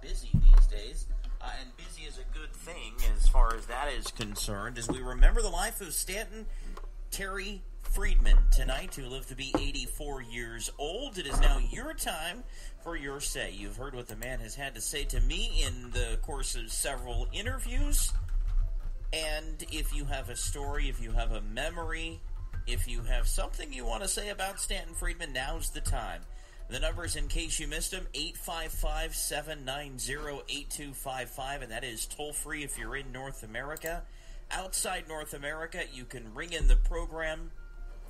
busy these days, and busy is a good thing as far as that is concerned, as we remember the life of Stanton Friedman tonight, who lived to be 84 years old. It is now your time for your say. You've heard what the man has had to say to me in the course of several interviews, and if you have a story, if you have a memory, if you have something you want to say about Stanton Friedman, now's the time. The numbers, in case you missed them, 855-790-8255, and that is toll-free if you're in North America. Outside North America, you can ring in the program,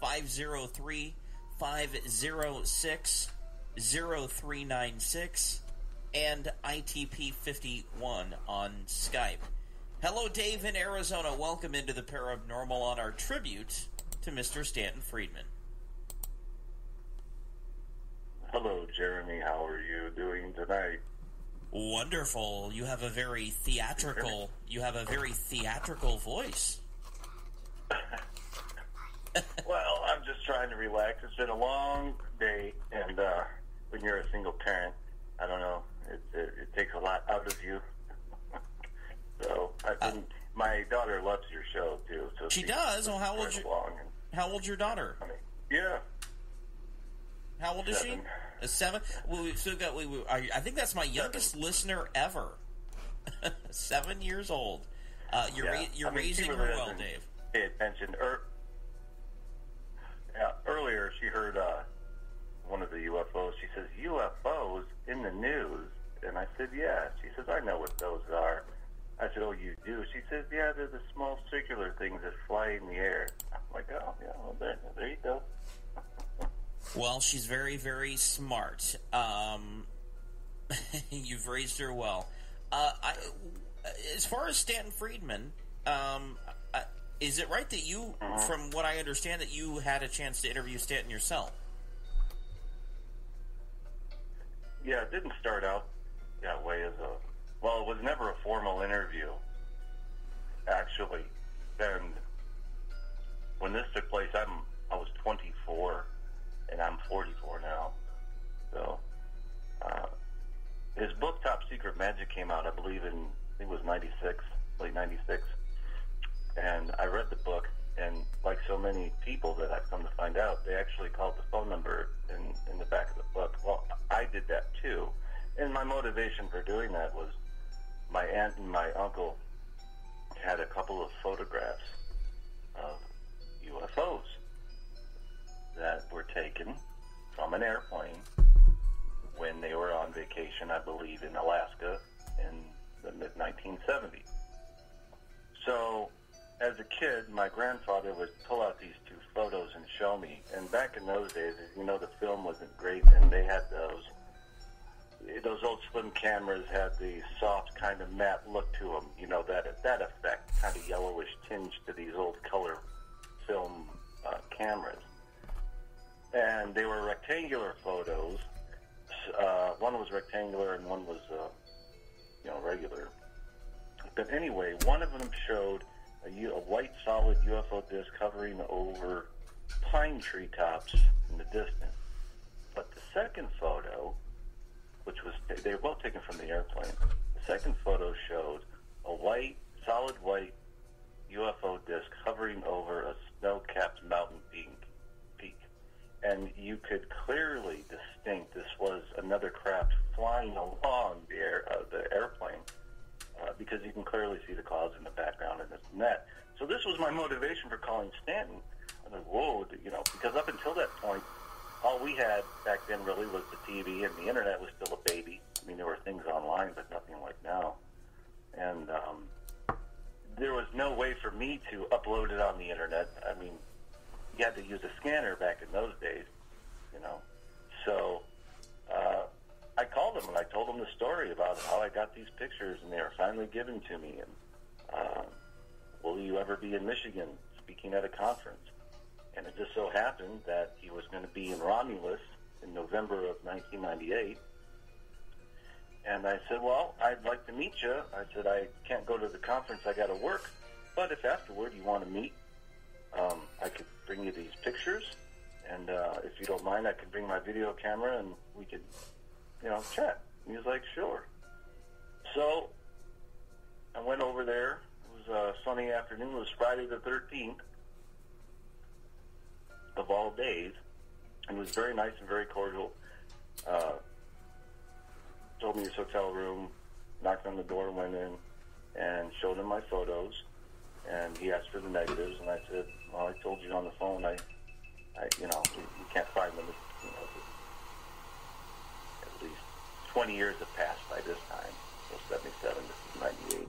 503-506-0396, and ITP51 on Skype. Hello, Dave in Arizona. Welcome into the Parabnormal on our tribute to Mr. Stanton Friedman. Hello, Jeremy. How are you doing tonight? Wonderful. You have a very theatrical voice. Well, I'm just trying to relax. It's been a long day, and when you're a single parent, I don't know, it takes a lot out of you. So my daughter loves your show too. So she does. Well, how old's your daughter? Yeah. How old is she? 7. Well, we've still got. I think that's my youngest listener ever. 7 years old. You're raising her well, Dave. Pay attention. Earlier, she heard one of the UFOs. She says, "UFOs in the news," and I said, "Yeah." She says, "I know what those are." I said, "Oh, you do?" She says, "Yeah, they're the small circular things that fly in the air." I'm like, "Oh, yeah, well, there you go." Well, she's very, very smart. You've raised her well. As far as Stanton Friedman, is it right that you, from what I understand, that you had a chance to interview Stanton yourself? Yeah, it didn't start out that way it was never a formal interview, actually. And when this took place, I was 24. And I'm 44 now. So, his book, Top Secret Magic, came out, I believe, I think it was 96, late 96. And I read the book, and like so many people that I've come to find out, they actually called the phone number in the back of the book. Well, I did that too. And my motivation for doing that was my aunt and my uncle had a couple of photographs of UFOs that were taken from an airplane when they were on vacation, I believe, in Alaska in the mid-1970s. So, as a kid, my grandfather would pull out these two photos and show me. And back in those days, you know, the film wasn't great, and they had those old slim cameras had the soft kind of matte look to them. You know, that effect, kind of yellowish tinge to these old color film cameras. And they were rectangular photos. One was rectangular and one was, regular. But anyway, one of them showed a white solid UFO disc hovering over pine tree tops in the distance. But the second photo, which was, they were both taken from the airplane, the second photo showed a solid white UFO disc hovering over a snow-capped mountain peak. And you could clearly distinct this was another craft flying along the airplane, because you can clearly see the clouds in the background and this and that. So this was my motivation for calling Stanton. I was like, whoa, because up until that point, all we had back then really was the TV, and the internet was still a baby. I mean, there were things online, but nothing like now. And there was no way for me to upload it on the internet. I mean, you had to use a scanner back in those days, So I called them and I told them the story about how I got these pictures, and they were finally given to me. And will you ever be in Michigan speaking at a conference? And it just so happened that he was going to be in Romulus in November of 1998. And I said, well, I'd like to meet you. I said, I can't go to the conference. I got to work. But if afterward you want to meet, I could bring you these pictures. And if you don't mind, I could bring my video camera and we could, chat. And he was like, sure. So I went over there. It was a sunny afternoon. It was Friday the 13th of all days. And it was very nice and very cordial. Told me his hotel room, knocked on the door, went in, and showed him my photos. And he asked for the negatives, and I said, well, I told you on the phone, you can't find them. At least 20 years have passed by this time. So 77, this is 98.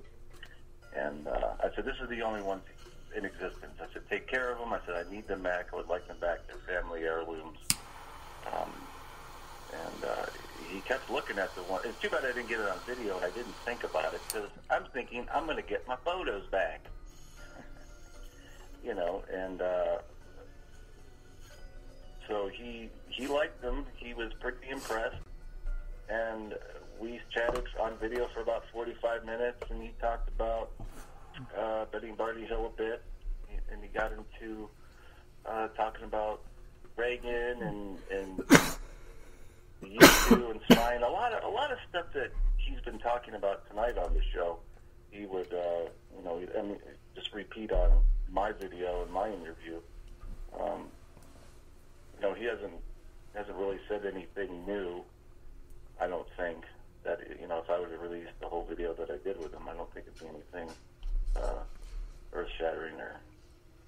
And I said, this is the only ones in existence. I said, take care of them. I said, I need them back. I would like them back. They're family heirlooms. He kept looking at the one. It's too bad I didn't get it on video, and I didn't think about it, because I'm thinking I'm going to get my photos back. So he liked them. He was pretty impressed, and we chatted on video for about 45 minutes, and he talked about betting Barney Hill a bit, and he got into talking about Reagan and U2 and Spine, a lot of stuff that he's been talking about tonight on the show. He would, just repeat on my video and my interview. He hasn't really said anything new. I don't think that if I were to release the whole video that I did with him, I don't think it'd be anything earth-shattering or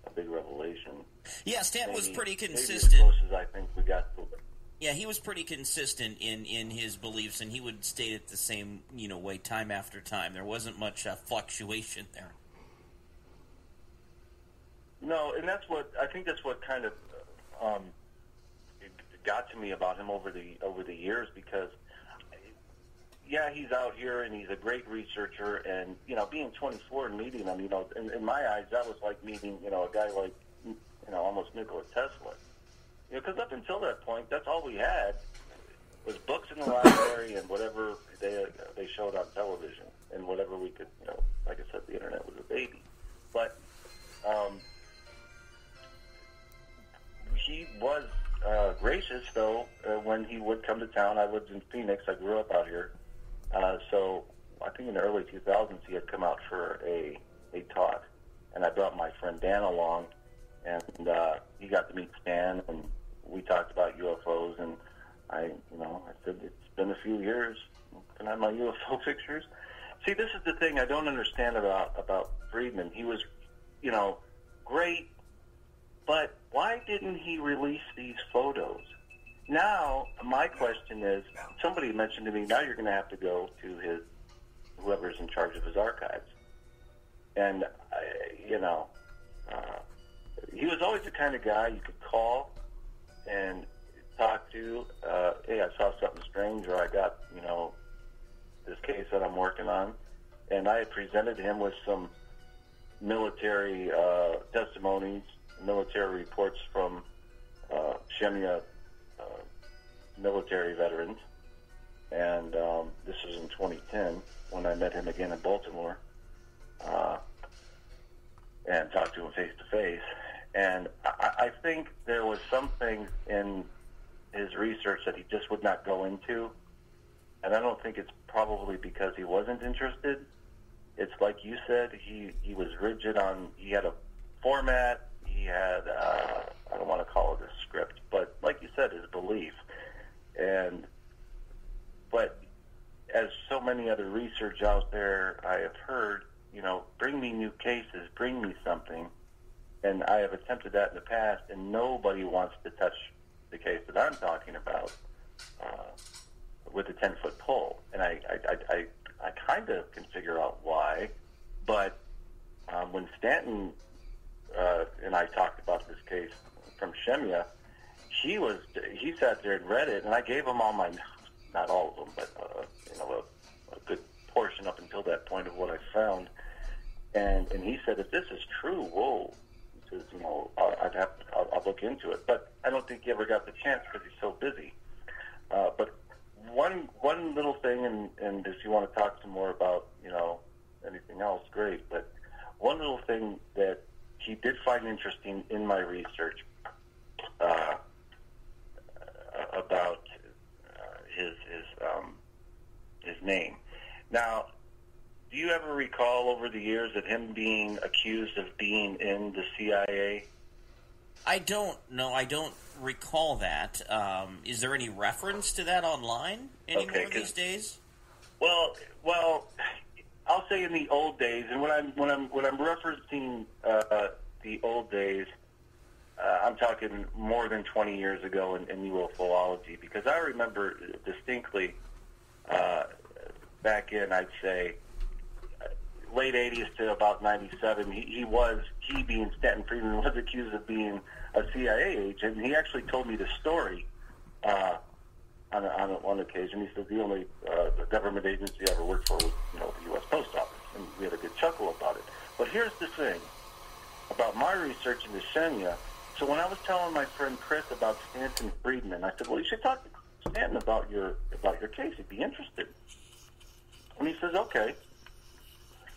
a big revelation. Yeah, Stanton was pretty consistent. Maybe as close as I think we got to it. Yeah, he was pretty consistent in his beliefs, and he would state it the same, way time after time. There wasn't much fluctuation there. No, and that's what kind of it got to me about him over the years, because yeah, he's out here and he's a great researcher, and being 24 and meeting him, in my eyes that was like meeting a guy like almost Nikola Tesla. Because up until that point, that's all we had was books in the library and whatever they showed on television, and whatever we could, like I said, the internet was a baby. But he was gracious, though, when he would come to town. I lived in Phoenix. I grew up out here. So I think in the early 2000s he had come out for a talk, and I brought my friend Dan along, and he got to meet Stan, and we talked about UFOs, and I said, it's been a few years. Can I have my UFO pictures? See, this is the thing I don't understand about Friedman. He was, great, but why didn't he release these photos? Now, my question is, somebody mentioned to me, now you're going to have to go to whoever's in charge of his archives. And, he was always the kind of guy you could call and talk to, hey, I saw something strange, or I got, this case that I'm working on. And I had presented him with some military testimonies, military reports from Shemya military veterans. And this was in 2010 when I met him again in Baltimore and talked to him face-to-face. And I think there was something in his research that he just would not go into. And I don't think it's probably because he wasn't interested. It's like you said, he was rigid on, he had a format, he had, I don't want to call it a script, but like you said, his belief. But as so many other research out there I have heard, bring me new cases, bring me something. And I have attempted that in the past, and nobody wants to touch the case that I'm talking about with a 10-foot pole. And I kind of can figure out why, but when Stanton and I talked about this case from Shemya, he sat there and read it, and I gave him all my, not all of them, but a good portion up until that point of what I found. And he said, if this is true, whoa. He says, I'll look into it. But I don't think he ever got the chance because he's so busy. But one little thing, and if you want to talk some more about, anything else, great. But one little thing that he did find interesting in my research about his name. Now, do you ever recall over the years of him being accused of being in the CIA? I don't know. I don't recall that. Is there any reference to that online anymore these days? Well, I'll say in the old days, and when I'm referencing the old days, I'm talking more than 20 years ago in UFOlogy, because I remember distinctly back in, I'd say, late 80s to about 97, he being Stanton Friedman, was accused of being a CIA agent, and he actually told me the story on one occasion. He said the only government agency I ever worked for was, the U.S. Post Office, and we had a good chuckle about it. But here's the thing about my research into Shenya. So when I was telling my friend Chris about Stanton Friedman, I said, well, you should talk to Stanton about your case. He'd be interested. And he says, okay.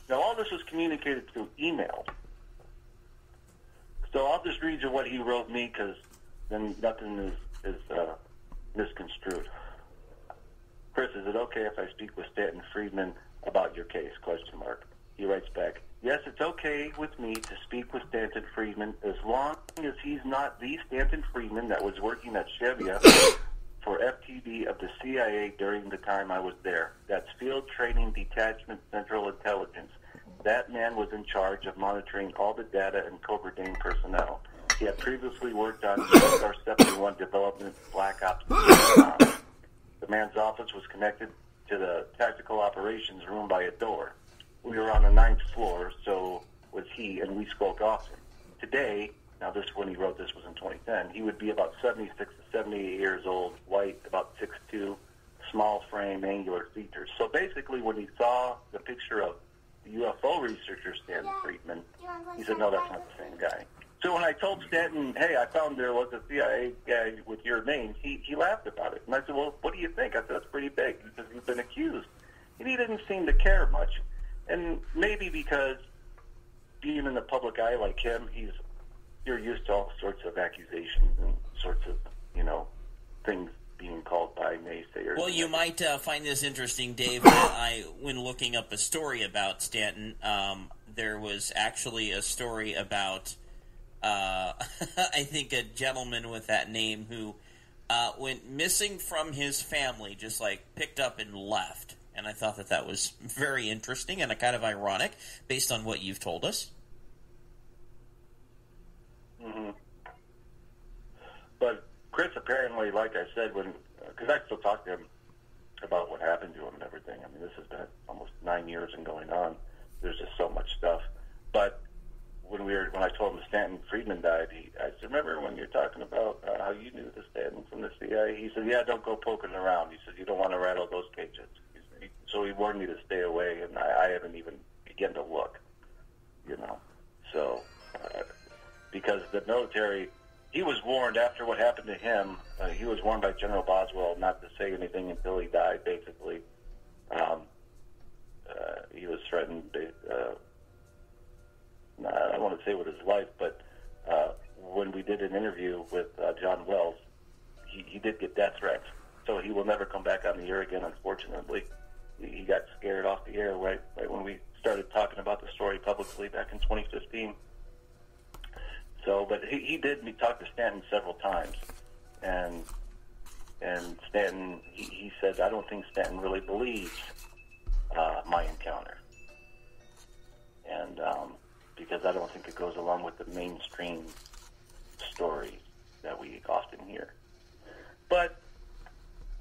Now, all this was communicated through email. So I'll just read you what he wrote me, because then nothing is misconstrued. Chris, is it okay if I speak with Stanton Friedman about your case? ? He writes back, yes, it's okay with me to speak with Stanton Friedman as long as he's not the Stanton Friedman that was working at Shevia for FTD of the CIA during the time I was there. That's Field Training Detachment Central Intelligence. That man was in charge of monitoring all the data and Cobra Dane personnel. He had previously worked on SR-71 development Black Ops. The man's office was connected to the tactical operations room by a door. We were on the 9th floor, so was he, and we spoke often. Today, now this when he wrote this was in 2010, he would be about 76 to 78 years old, white, about 6'2", small frame, angular features. So basically when he saw the picture of the UFO researcher Stanton Friedman, he said, no, that's not the same guy. So when I told Stanton, hey, I found there was a CIA guy with your name, he laughed about it. And I said, well, what do you think? I said, that's pretty big because you've been accused. And he didn't seem to care much. And maybe because being in the public eye like him, you're used to all sorts of accusations and sorts of, things being called by naysayers. Well, you might find this interesting, Dave, that when looking up a story about Stanton, there was actually a story about, I think, a gentleman with that name who went missing from his family, just like picked up and left. And I thought that was very interesting and kind of ironic based on what you've told us. Mm-hmm. But Chris apparently, like I said, because I still talk to him about what happened to him and everything. I mean, this has been almost 9 years and going on. There's just so much stuff. But when I told him Stanton Friedman died, I said, remember when you're talking about how you knew the Stanton from the CIA? He said, yeah, don't go poking around. He said, you don't want to rattle those cages. So he warned me to stay away, and I haven't even begun to look, So, because the military, he was warned after what happened to him, he was warned by General Boswell not to say anything until he died, basically. He was threatened, I don't want to say with his life, but when we did an interview with John Wells, he did get death threats. So he will never come back on the air again, unfortunately. He got scared off the air right when we started talking about the story publicly back in 2015. So, but he did talk to Stanton several times, and Stanton, he said, I don't think Stanton really believes my encounter, and because I don't think it goes along with the mainstream story that we often hear. But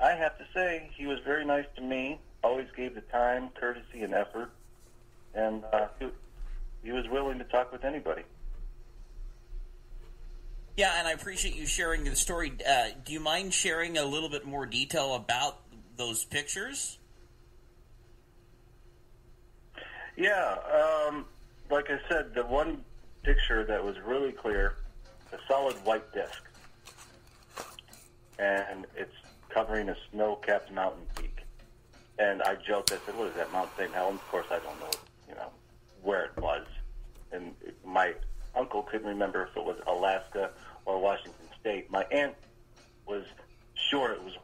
I have to say, he was very nice to me. Always gave the time, courtesy, and effort, and he was willing to talk with anybody. Yeah, and I appreciate you sharing the story. Do you mind sharing a little bit more detail about those pictures? Yeah, like I said, the one picture that was really clear, a solid white disc, and it's covering a snow-capped mountain peak. And I joked, I said, what is that, Mount St. Helens? Of course, I don't know, where it was. And my uncle couldn't remember if it was Alaska or Washington State. My aunt was sure it was